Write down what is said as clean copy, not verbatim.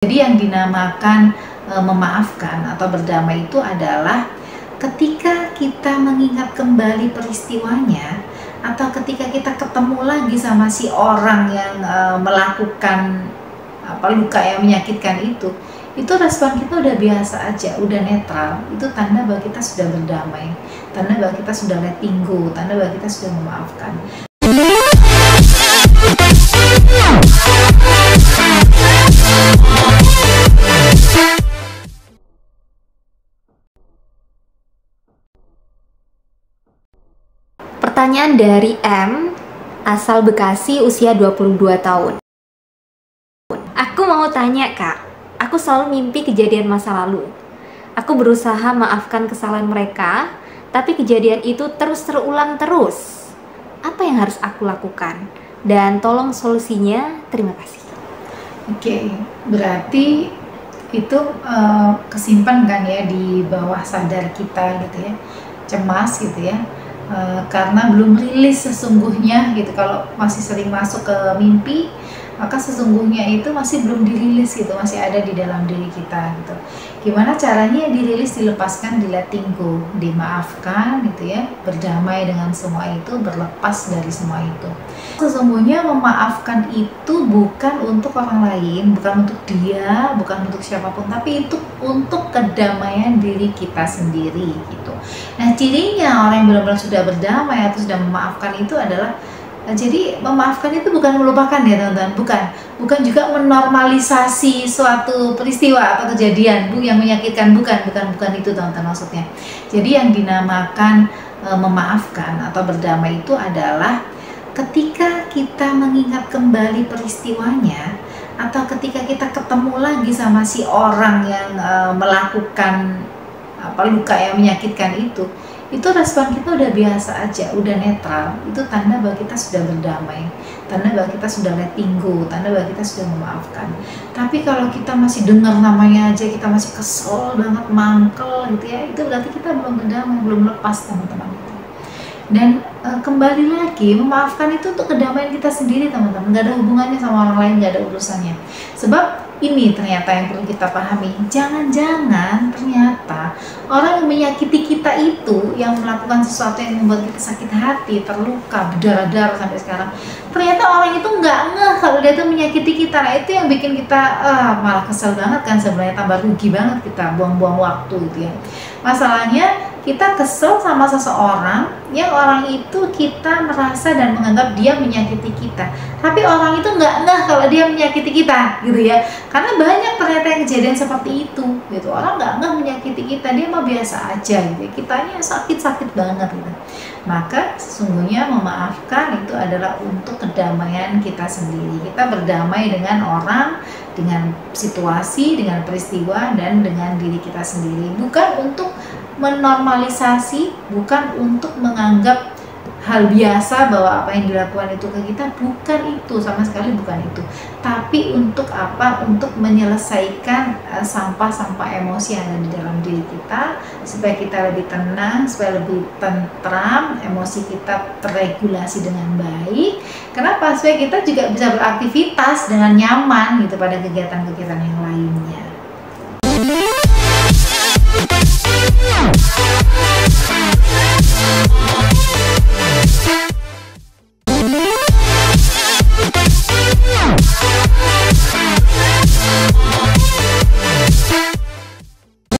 Jadi yang dinamakan memaafkan atau berdamai itu adalah ketika kita mengingat kembali peristiwanya, atau ketika kita ketemu lagi sama si orang yang melakukan luka yang menyakitkan itu respon kita udah biasa aja, udah netral. Itu tanda bahwa kita sudah berdamai, tanda bahwa kita sudah letting go, tanda bahwa kita sudah memaafkan. Pertanyaan dari M, asal Bekasi, usia 22 tahun. Aku mau tanya kak, aku selalu mimpi kejadian masa lalu. Aku berusaha maafkan kesalahan mereka, tapi kejadian itu terus terulang terus. Apa yang harus aku lakukan? Dan tolong solusinya, terima kasih. Oke, berarti itu kesimpan kan ya di bawah sadar kita gitu ya, cemas gitu ya. Karena belum rilis sesungguhnya gitu. Kalau masih sering masuk ke mimpi, maka sesungguhnya itu masih belum dirilis gitu, masih ada di dalam diri kita gitu. Gimana caranya dirilis, dilepaskan, di letting go, dimaafkan gitu ya, berdamai dengan semua itu, berlepas dari semua itu. Sesungguhnya memaafkan itu bukan untuk orang lain, bukan untuk dia, bukan untuk siapapun, tapi itu untuk kedamaian diri kita sendiri gitu. Nah, cirinya orang yang benar-benar sudah berdamai atau sudah memaafkan itu adalah, jadi memaafkan itu bukan melupakan ya teman-teman, bukan juga menormalisasi suatu peristiwa atau kejadian yang menyakitkan, bukan itu teman-teman maksudnya. Jadi yang dinamakan memaafkan atau berdamai itu adalah ketika kita mengingat kembali peristiwanya, atau ketika kita ketemu lagi sama si orang yang melakukan luka yang menyakitkan itu respon kita udah biasa aja, udah netral. Itu tanda bahwa kita sudah berdamai, tanda bahwa kita sudah letting go, tanda bahwa kita sudah memaafkan. Tapi kalau kita masih dengar namanya aja, kita masih kesel banget, mangkel gitu ya, itu berarti kita belum berdamai, belum lepas teman-teman. Dan kembali lagi, memaafkan itu untuk kedamaian kita sendiri teman-teman, nggak ada hubungannya sama orang lain, nggak ada urusannya. Sebab ini ternyata yang perlu kita pahami, jangan-jangan ternyata orang yang menyakiti kita itu, yang melakukan sesuatu yang membuat kita sakit hati, terluka, berdarah-darah sampai sekarang, ternyata orang itu nggak ngeh kalau dia tuh menyakiti kita. Nah, itu yang bikin kita malah kesel banget kan sebenarnya, tambah rugi banget kita, buang-buang waktu gitu ya. Masalahnya kita kesel sama seseorang yang orang itu kita merasa dan menganggap dia menyakiti kita, tapi orang itu nggak ngeh kalau dia menyakiti kita gitu ya. Karena banyak ternyata yang kejadian seperti itu gitu, orang nggak ngeh menyakiti kita, dia mah biasa aja gitu, kitanya sakit-sakit banget gitu. Maka sesungguhnya memaafkan itu adalah untuk kedamaian kita sendiri. Kita berdamai dengan orang, dengan situasi, dengan peristiwa, dan dengan diri kita sendiri. Bukan untuk menormalisasi, bukan untuk menganggap hal biasa bahwa apa yang dilakukan itu ke kita, bukan itu, sama sekali bukan itu. Tapi untuk apa? Untuk menyelesaikan sampah-sampah emosi yang ada di dalam diri kita, supaya kita lebih tenang, supaya lebih tentram, emosi kita terregulasi dengan baik. Kenapa? Supaya kita juga bisa beraktivitas dengan nyaman gitu pada kegiatan-kegiatan yang lainnya.